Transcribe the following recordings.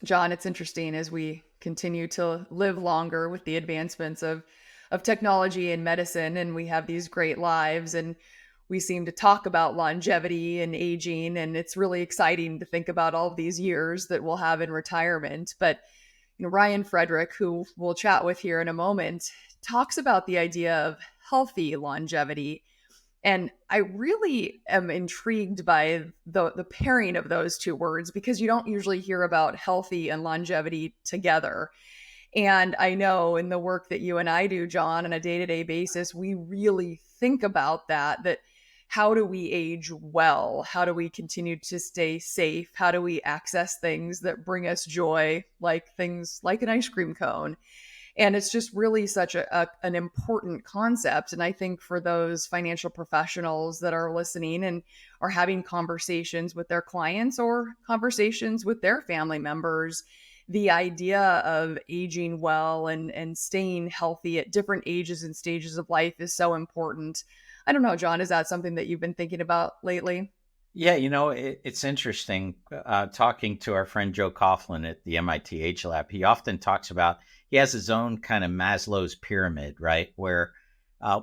John, it's interesting as we continue to live longer with the advancements of technology and medicine, and we have these great lives, and we seem to talk about longevity and aging, and it's really exciting to think about all of these years that we'll have in retirement. But Ryan Frederick, who we'll chat with here in a moment, talks about the idea of healthy longevity. And I really am intrigued by the pairing of those two words because you don't usually hear about healthy and longevity together. And I know in the work that you and I do, John, on a day-to-day basis, we really think about that how do we age well? How do we continue to stay safe? How do we access things that bring us joy, like things like an ice cream cone? And it's just really such an important concept. And I think for those financial professionals that are listening and are having conversations with their clients or conversations with their family members, the idea of aging well and staying healthy at different ages and stages of life is so important. I don't know, John, is that something that you've been thinking about lately? Yeah, it's interesting talking to our friend Joe Coughlin at the MIT Age Lab. He often talks about, he has his own kind of Maslow's pyramid, right? Where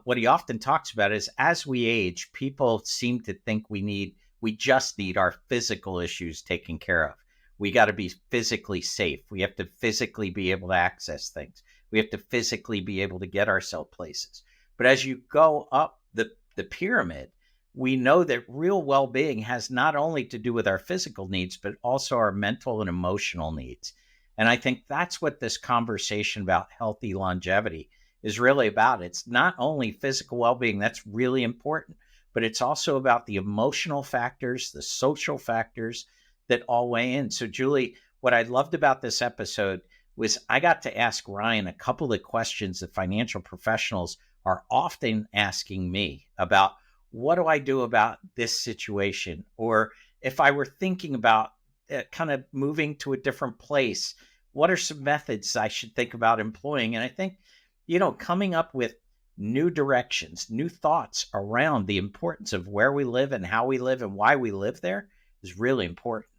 what he often talks about is as we age, people seem to think we just need our physical issues taken care of. We got to be physically safe. We have to physically be able to access things. We have to physically be able to get ourselves places. But as you go up the pyramid, we know that real well-being has not only to do with our physical needs, but also our mental and emotional needs. And I think that's what this conversation about healthy longevity is really about. It's not only physical well-being, that's really important, but it's also about the emotional factors, the social factors that all weigh in. So Julie, what I loved about this episode was I got to ask Ryan a couple of questions that financial professionals are often asking me about. What do I do about this situation? Or if I were thinking about kind of moving to a different place, what are some methods I should think about employing? And I think, coming up with new directions, new thoughts around the importance of where we live and how we live and why we live there is really important.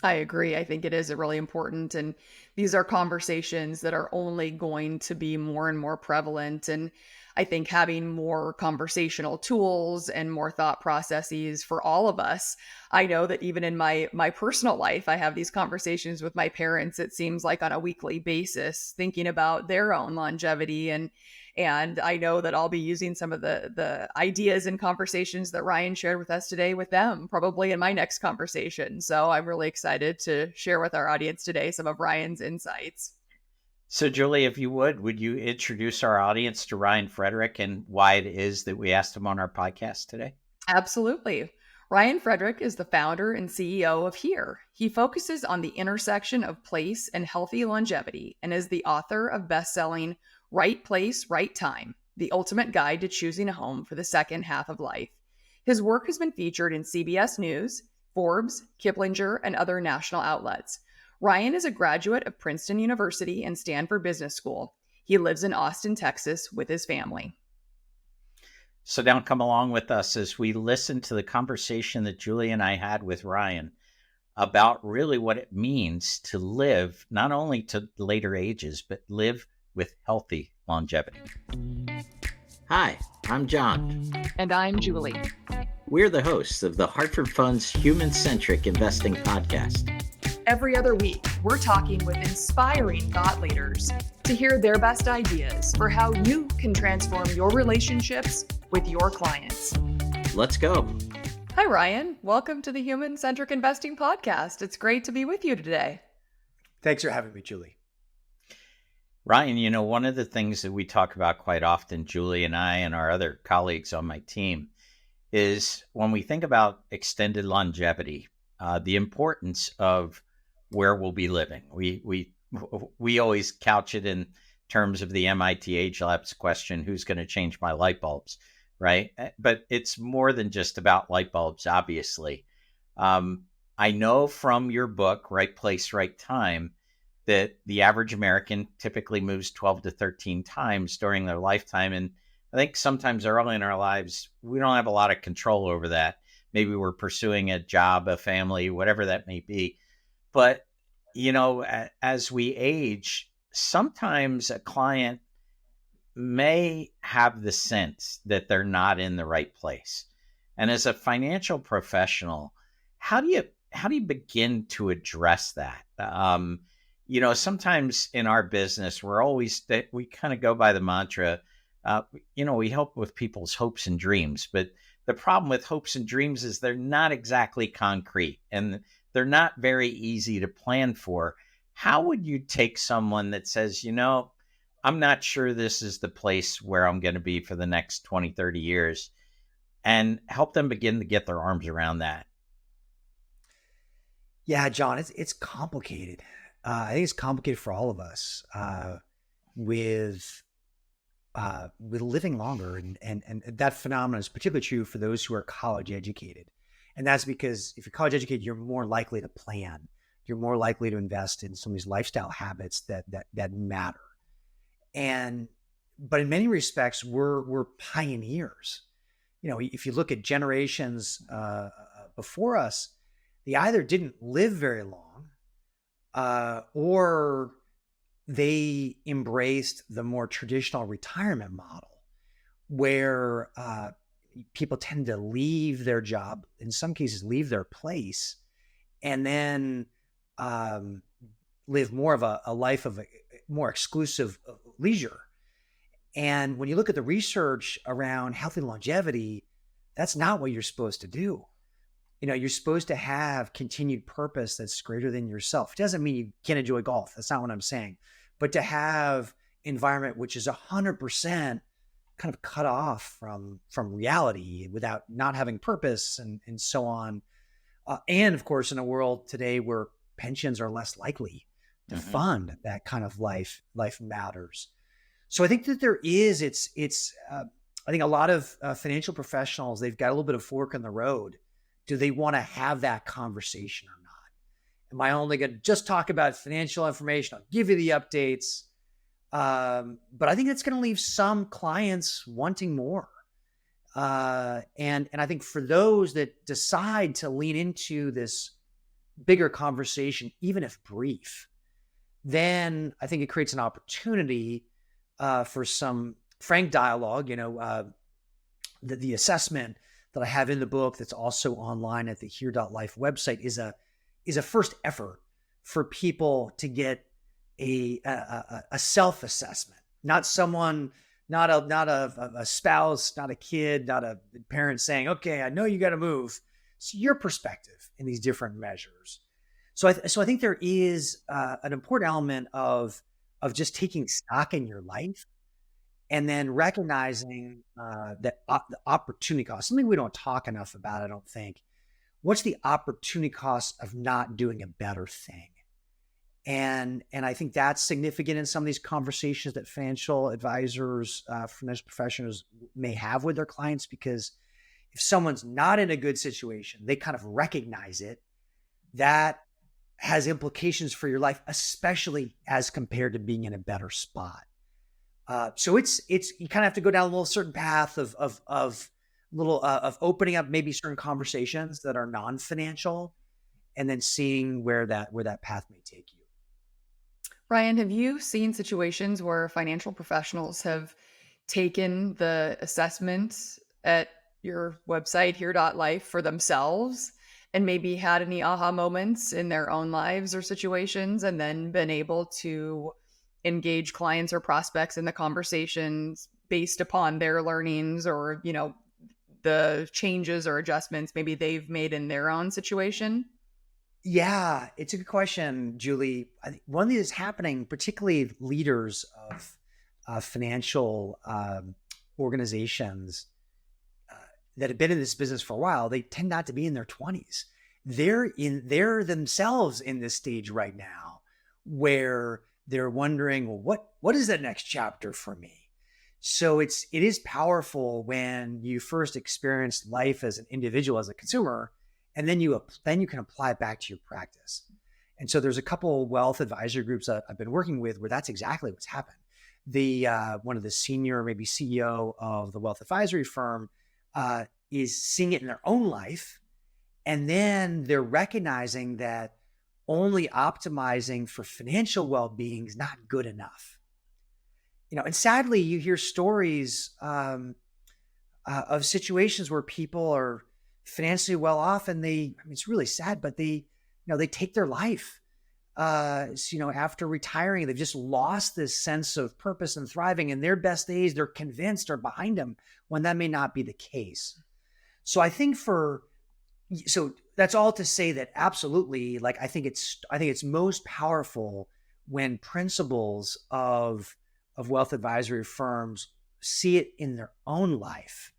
I agree. I think it is really important. And these are conversations that are only going to be more and more prevalent. And I think having more conversational tools and more thought processes for all of us. I know that even in my personal life, I have these conversations with my parents, it seems like on a weekly basis, thinking about their own longevity. And I know that I'll be using some of the ideas and conversations that Ryan shared with us today with them, probably in my next conversation. So I'm really excited to share with our audience today some of Ryan's insights. So Julie, if you would you introduce our audience to Ryan Frederick and why it is that we asked him on our podcast today? Absolutely. Ryan Frederick is the founder and CEO of Here. He focuses on the intersection of place and healthy longevity and is the author of best-selling Right Place, Right Time, the ultimate guide to choosing a home for the second half of life. His work has been featured in CBS News, Forbes, Kiplinger, and other national outlets. Ryan is a graduate of Princeton University and Stanford Business School. He lives in Austin, Texas with his family. So now come along with us as we listen to the conversation that Julie and I had with Ryan about really what it means to live not only to later ages, but live with healthy longevity. Hi, I'm John. And I'm Julie. We're the hosts of the Hartford Fund's Human-Centric Investing Podcast. Every other week, we're talking with inspiring thought leaders to hear their best ideas for how you can transform your relationships with your clients. Let's go. Hi, Ryan. Welcome to the Human-Centric Investing Podcast. It's great to be with you today. Thanks for having me, Julie. Ryan, one of the things that we talk about quite often, Julie and I and our other colleagues on my team, is when we think about extended longevity, the importance of where we'll be living. We always couch it in terms of the MIT Age Lab's question, who's going to change my light bulbs, right? But it's more than just about light bulbs, obviously. I know from your book, Right Place, Right Time, that the average American typically moves 12 to 13 times during their lifetime. And I think sometimes early in our lives, we don't have a lot of control over that. Maybe we're pursuing a job, a family, whatever that may be. But, as we age, sometimes a client may have the sense that they're not in the right place. And as a financial professional, how do you begin to address that? Sometimes in our business, we kind of go by the mantra, we help with people's hopes and dreams, but the problem with hopes and dreams is they're not exactly concrete and they're not very easy to plan for. How would you take someone that says, I'm not sure this is the place where I'm going to be for the next 20, 30 years, and help them begin to get their arms around that? Yeah, John, it's complicated. I think it's complicated for all of us with with living longer, and that phenomenon is particularly true for those who are college educated, and that's because if you're college educated, you're more likely to plan, you're more likely to invest in some of these lifestyle habits that matter, and but in many respects, we're pioneers. If you look at generations before us, they either didn't live very long, or they embraced the more traditional retirement model where people tend to leave their job, in some cases, leave their place, and then um, live more of a life of more exclusive leisure. And when you look at the research around healthy longevity, that's not what you're supposed to do. You're supposed to have continued purpose that's greater than yourself. It doesn't mean you can't enjoy golf. That's not what I'm saying. But to have environment which is 100% kind of cut off from reality without not having purpose and so on. And of course, in a world today where pensions are less likely to Hmm. fund that kind of life matters. So I think that there is, I think a lot of financial professionals, they've got a little bit of fork in the road. Do they want to have that conversation or not? Am I only going to just talk about financial information? I'll give you the updates. But I think that's going to leave some clients wanting more. And I think for those that decide to lean into this bigger conversation, even if brief, then I think it creates an opportunity for some frank dialogue. The assessment that I have in the book that's also online at the here.life website is a first effort for people to get a self-assessment, not someone, not a spouse, not a kid, not a parent saying, okay, I know you got to move. It's your perspective in these different measures. So I think there is an important element of just taking stock in your life and then recognizing that the opportunity cost, something we don't talk enough about, I don't think. What's the opportunity cost of not doing a better thing? And I think that's significant in some of these conversations that financial advisors, financial professionals may have with their clients, because if someone's not in a good situation, they kind of recognize it. That has implications for your life, especially as compared to being in a better spot. So it's you kind of have to go down a little certain path of opening up maybe certain conversations that are non-financial, and then seeing where that path may take you. Ryan, have you seen situations where financial professionals have taken the assessment at your website, here.life, for themselves and maybe had any aha moments in their own lives or situations and then been able to engage clients or prospects in the conversations based upon their learnings or, the changes or adjustments maybe they've made in their own situation? Yeah, it's a good question, Julie. I think one thing that's happening, particularly leaders of financial organizations uh, that have been in this business for a while, they tend not to be in their 20s. They're themselves in this stage right now where they're wondering, well, what is that next chapter for me? So it is powerful when you first experience life as an individual, as a consumer, and then you can apply it back to your practice. And so there's a couple wealth advisory groups that I've been working with where that's exactly what's happened. The one of the senior, maybe CEO of the wealth advisory firm, is seeing it in their own life, and then they're recognizing that only optimizing for financial well-being is not good enough. And sadly, you hear stories of situations where people are financially well off, and it's really sad, but they take their life. After retiring, they've just lost this sense of purpose and thriving, and their best days, they're convinced, are behind them, when that may not be the case. So I think so that's all to say that absolutely, like, I think it's most powerful when principals of wealth advisory firms see it in their own life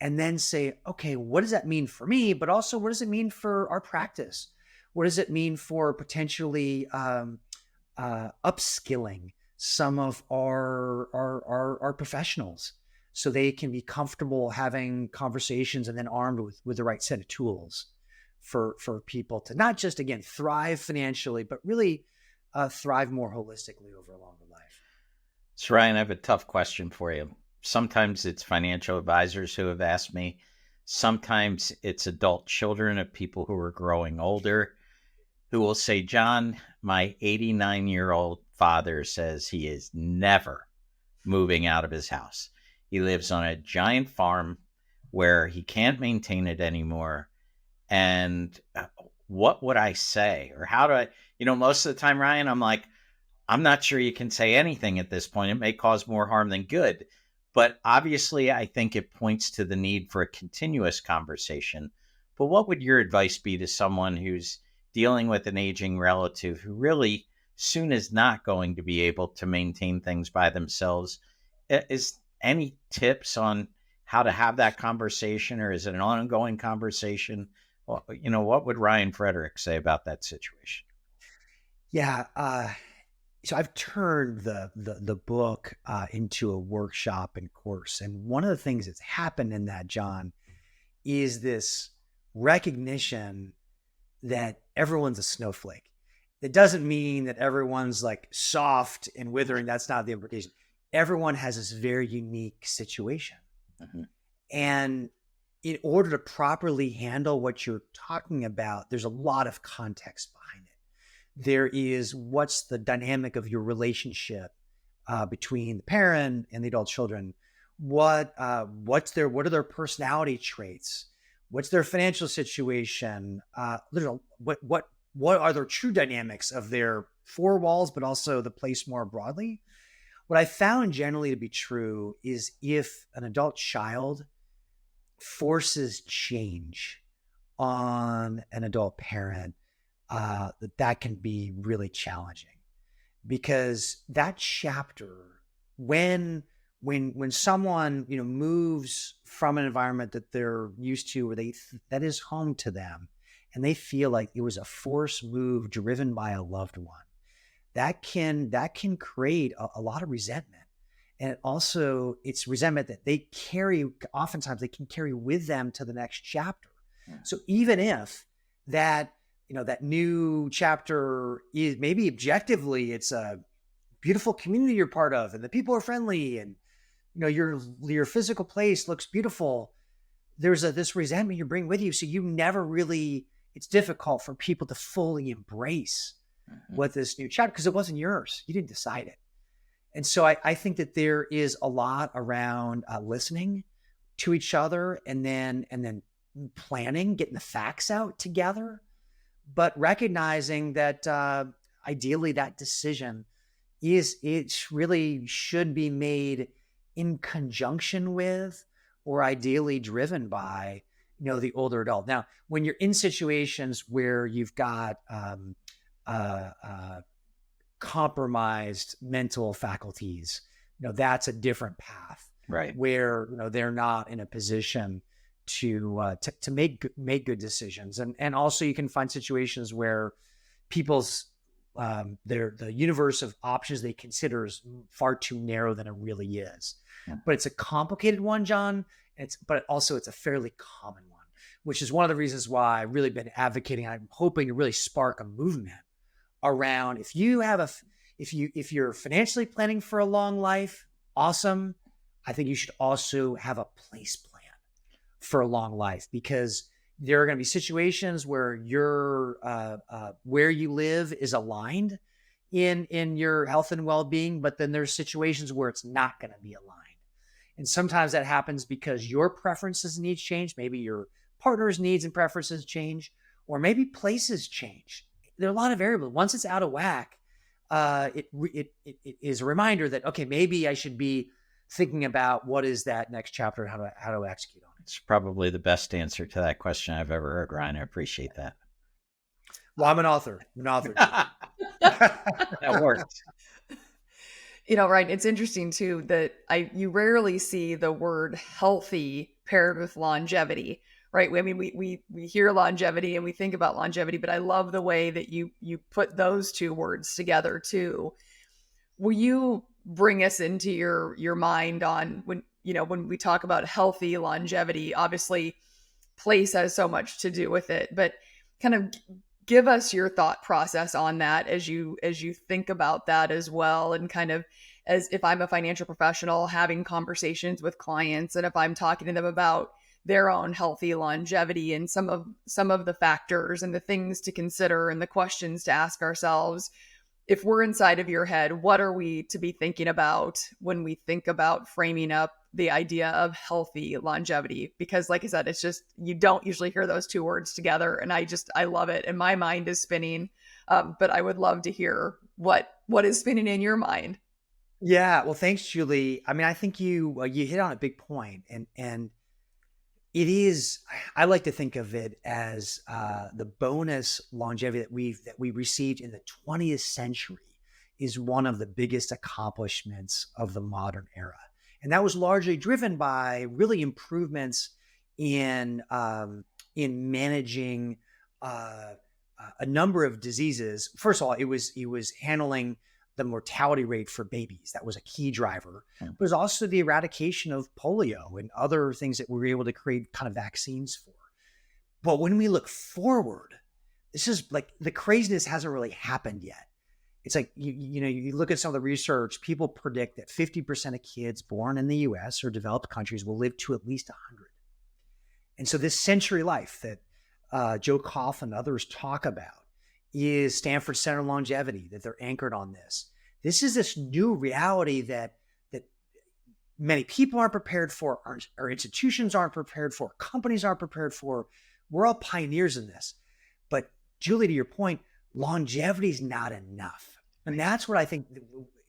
and then say, okay, what does that mean for me? But also, what does it mean for our practice? What does it mean for potentially upskilling some of our professionals so they can be comfortable having conversations and then armed with the right set of tools for people to not just, again, thrive financially, but really thrive more holistically over a longer life. So, Ryan, I have a tough question for you. Sometimes it's financial advisors who have asked me. Sometimes it's adult children of people who are growing older who will say, John, my 89-year-old father says he is never moving out of his house. He lives on a giant farm where he can't maintain it anymore. And what would I say? Or how do I, most of the time, Ryan, I'm like, I'm not sure you can say anything at this point. It may cause more harm than good. But obviously, I think it points to the need for a continuous conversation. But what would your advice be to someone who's dealing with an aging relative who really soon is not going to be able to maintain things by themselves? Is any tips on how to have that conversation, or is it an ongoing conversation? Well, what would Ryan Frederick say about that situation? Yeah. So I've turned the book into a workshop and course. And one of the things that's happened in that, John, is this recognition that everyone's a snowflake. It doesn't mean that everyone's like soft and withering. That's not the implication. Everyone has this very unique situation. Mm-hmm. And in order to properly handle what you're talking about, there's a lot of context behind it. There is, what's the dynamic of your relationship between the parent and the adult children? What are their personality traits? What's their financial situation? What are their true dynamics of their four walls, but also the place more broadly? What I found generally to be true is if an adult child forces change on an adult parent, that can be really challenging, because that chapter, when someone moves from an environment that they're used to, or that is home to them, and they feel like it was a forced move driven by a loved one, that can create a lot of resentment. And also, it's resentment that they carry, oftentimes they can carry with them to the next chapter. Yeah. So even if that new chapter is maybe objectively it's a beautiful community you're part of, and the people are friendly, and your physical place looks beautiful, there's this resentment you bring with you. So it's difficult for people to fully embrace what this new chapter, because it wasn't yours. You didn't decide it. And so I think that there is a lot around listening to each other, and then planning, getting the facts out together, but recognizing that ideally that decision it really should be made in conjunction with, or ideally driven by, the older adult. Now, when you're in situations where you've got compromised mental faculties, that's a different path, right? Where they're not in a position to make good decisions, and also you can find situations where people's the universe of options they consider is far too narrow than it really is. Yeah. But it's a complicated one, John. But also it's a fairly common one, which is one of the reasons why I've really been advocating. I'm hoping to really spark a movement around, if you're financially planning for a long life, awesome. I think you should also have a place plan for a long life, because There are going to be situations where where you live is aligned in your health and well-being, but then there's situations where it's not going to be aligned. And sometimes that happens because your preferences and needs change. Maybe your partner's needs and preferences change, or maybe places change. There are a lot of variables. Once it's out of whack, it is a reminder that, okay, maybe I should be thinking about what is that next chapter, how to execute on it. It's probably the best answer to that question I've ever heard, Ryan. I appreciate that. Well, I'm an author. That works. Ryan, it's interesting too that you rarely see the word healthy paired with longevity, right? I mean, we hear longevity and we think about longevity, but I love the way that you put those two words together too. Will you bring us into your mind on when we talk about healthy longevity? Obviously, place has so much to do with it, but kind of give us your thought process on that as you think about that as well, and kind of, as if I'm a financial professional having conversations with clients, and if I'm talking to them about their own healthy longevity and some of the factors and the things to consider and the questions to ask ourselves, if we're inside of your head, what are we to be thinking about when we think about framing up the idea of healthy longevity? Because like I said, it's just, you don't usually hear those two words together. And I love it. And my mind is spinning. But I would love to hear what is spinning in your mind. Yeah. Well, thanks, Julie. I mean, I think you hit on a big point, and it is, I like to think of it as the bonus longevity that we received in the 20th century is one of the biggest accomplishments of the modern era. And that was largely driven by really improvements in managing a number of diseases. First of all, it was handling the mortality rate for babies. That was a key driver. But it was also the eradication of polio and other things that we were able to create kind of vaccines for. But when we look forward, this is like, the craziness hasn't really happened yet. It's like, you look at some of the research, people predict that 50% of kids born in the US or developed countries will live to at least 100. And so this century life that Joe Coughlin and others talk about is Stanford Center Longevity, that they're anchored on this. This is this new reality that many people aren't prepared for, our institutions aren't prepared for, companies aren't prepared for. We're all pioneers in this. But Julie, to your point, longevity is not enough. And that's what I think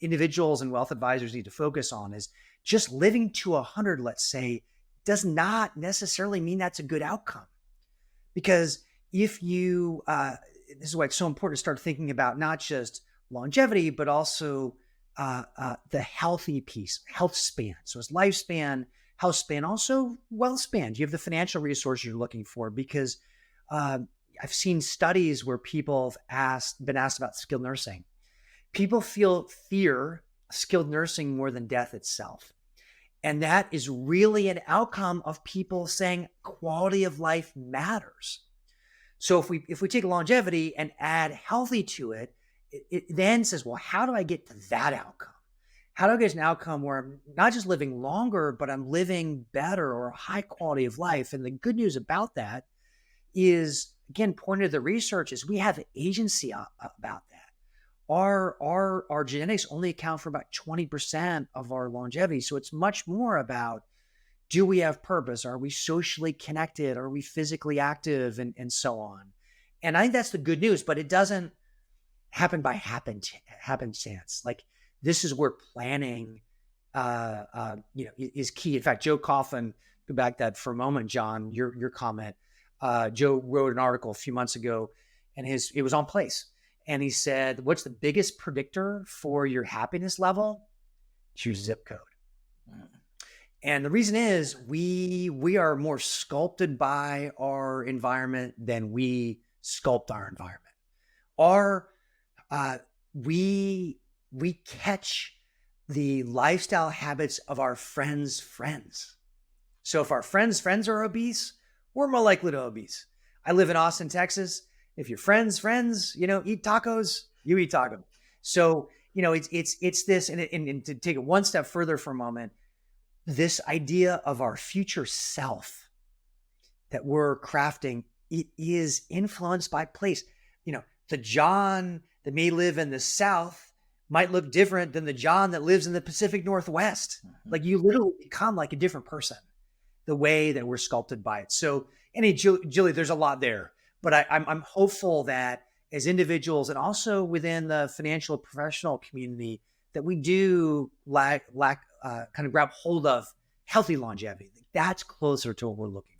individuals and wealth advisors need to focus on, is just living to 100, let's say, does not necessarily mean that's a good outcome. Because if you, this is why it's so important to start thinking about not just longevity, but also the healthy piece, health span. So it's lifespan, health span, also wealth span. Do you have the financial resources you're looking for? Because I've seen studies where people have been asked about skilled nursing. People fear skilled nursing more than death itself. And that is really an outcome of people saying quality of life matters. So if we take longevity and add healthy to it, it then says, well, how do I get to that outcome? How do I get to an outcome where I'm not just living longer, but I'm living better or a high quality of life? And the good news about that is, again, pointed to the research, is we have agency about that. Our genetics only account for about 20% of our longevity. So it's much more about, do we have purpose? Are we socially connected? Are we physically active? And so on. And I think that's the good news, but it doesn't happen by happenstance. Like, this is where planning, is key. In fact, Joe Coughlin, go back that for a moment, John, your comment. Joe wrote an article a few months ago, and it was on place. And he said, what's the biggest predictor for your happiness level? Choose zip code. And the reason is we are more sculpted by our environment than we sculpt our environment. We catch the lifestyle habits of our friends' friends. So if our friends' are obese, we're more likely to obese. I live in Austin, Texas. If your friends, eat tacos, you eat tacos. So, it's this, and to take it one step further for a moment, this idea of our future self that we're crafting it is influenced by place. The John that may live in the South might look different than the John that lives in the Pacific Northwest. Like you literally become like a different person the way that we're sculpted by it. So, Julie, there's a lot there, but I'm hopeful that as individuals and also within the financial professional community, that we do kind of grab hold of healthy longevity. That's closer to what we're looking for.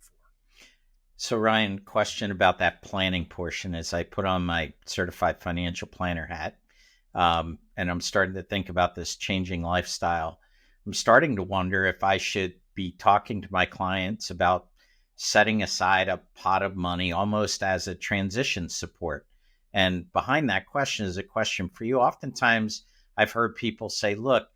So Ryan, question about that planning portion as I put on my certified financial planner hat. And I'm starting to think about this changing lifestyle. I'm starting to wonder if I should be talking to my clients about setting aside a pot of money almost as a transition support. And behind that question is a question for you. Oftentimes I've heard people say, look,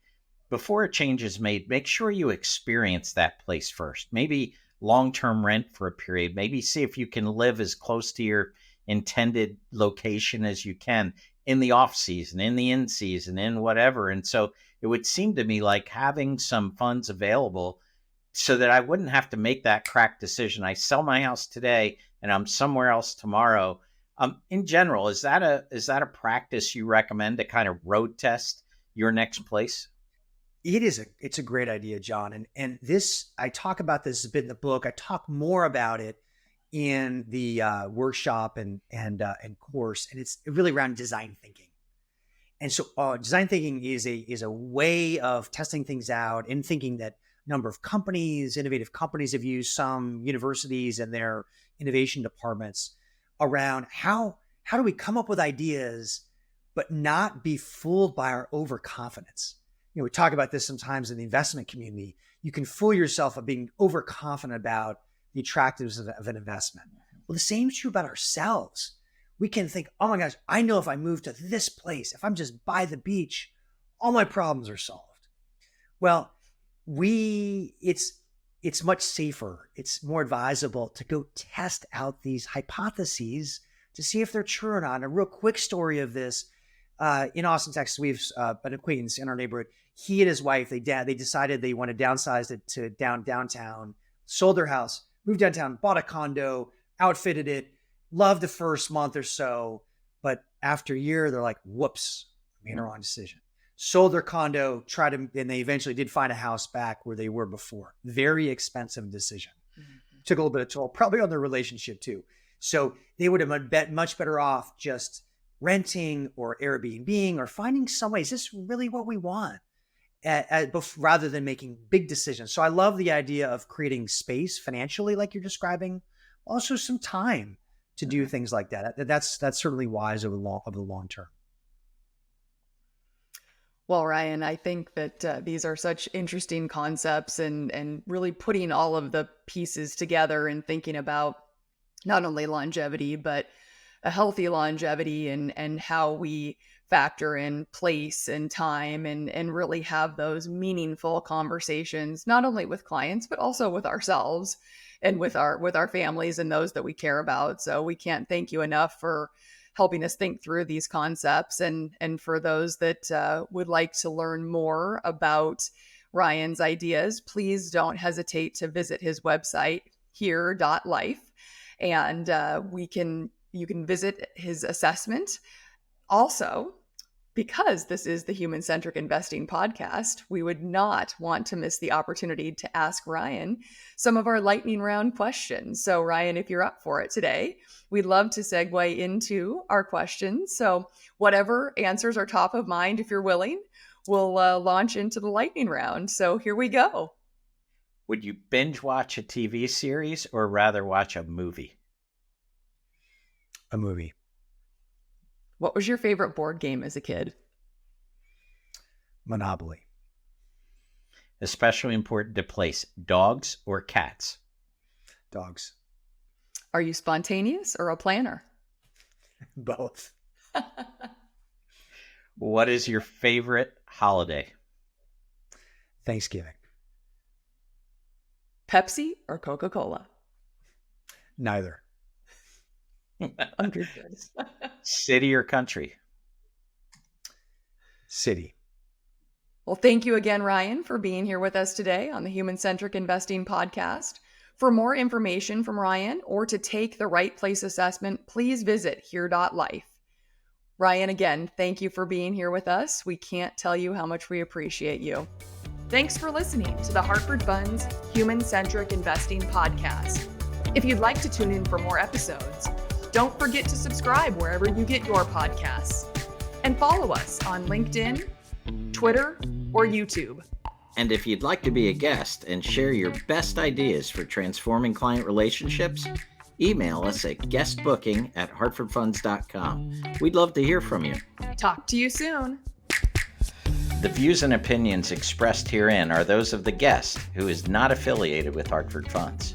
before a change is made, make sure you experience that place first. Maybe long-term rent for a period. Maybe see if you can live as close to your intended location as you can in the off season, in the in season, in whatever. And so it would seem to me like having some funds available so that I wouldn't have to make that crack decision. I sell my house today and I'm somewhere else tomorrow. In general, is that a practice you recommend to kind of road test your next place? It's a great idea, John. And this, I talk about this a bit in the book. I talk more about it in the workshop and course, and it's really around design thinking. And so design thinking is a way of testing things out and thinking that a number of innovative companies have used, some universities and their innovation departments around how do we come up with ideas, but not be fooled by our overconfidence. We talk about this sometimes in the investment community. You can fool yourself of being overconfident about the attractiveness of an investment. Well, the same is true about ourselves. We can think, oh my gosh, I know if I move to this place, if I'm just by the beach, all my problems are solved. Well, it's much safer. It's more advisable to go test out these hypotheses to see if they're true or not. A real quick story of this, in Austin, Texas, we have an acquaintance in our neighborhood. He and his wife, they decided they want to downsize it to downtown, sold their house, moved downtown, bought a condo, outfitted it, loved the first month or so. But after a year, they're like, whoops, made a wrong decision. Sold their condo, and they eventually did find a house back where they were before. Very expensive decision. Mm-hmm. Took a little bit of toll, probably on their relationship too. So they would have been much better off just renting or Airbnb or finding some way. Is this really what we want? Rather than making big decisions. So I love the idea of creating space financially, like you're describing, also some time to do things like that. That's certainly wise over the long term. Well, Ryan, I think that these are such interesting concepts and really putting all of the pieces together and thinking about not only longevity, but a healthy longevity and how we factor in place and time and really have those meaningful conversations, not only with clients, but also with ourselves and with our families and those that we care about. So we can't thank you enough for helping us think through these concepts. And for those that would like to learn more about Ryan's ideas, please don't hesitate to visit his website, here.life. And you can visit his assessment. Also, because this is the Human Centric Investing podcast, we would not want to miss the opportunity to ask Ryan some of our lightning round questions. So Ryan, if you're up for it today, we'd love to segue into our questions. So whatever answers are top of mind, if you're willing, we'll launch into the lightning round. So here we go. Would you binge watch a TV series or rather watch a movie? A movie. What was your favorite board game as a kid? Monopoly. Especially important to place, dogs or cats? Dogs. Are you spontaneous or a planner? Both. What is your favorite holiday? Thanksgiving. Pepsi or Coca-Cola? Neither. Understood. City or country? City. Well, thank you again, Ryan, for being here with us today on the Human Centric Investing podcast. For more information from Ryan or to take the right place assessment, please visit here.life. Ryan, again, thank you for being here with us. We can't tell you how much we appreciate you. Thanks for listening to the Hartford Funds Human-Centric Investing Podcast. If you'd like to tune in for more episodes, don't forget to subscribe wherever you get your podcasts. And follow us on LinkedIn, Twitter, or YouTube. And if you'd like to be a guest and share your best ideas for transforming client relationships, email us at guestbooking@hartfordfunds.com. We'd love to hear from you. Talk to you soon. The views and opinions expressed herein are those of the guest, who is not affiliated with Hartford Funds.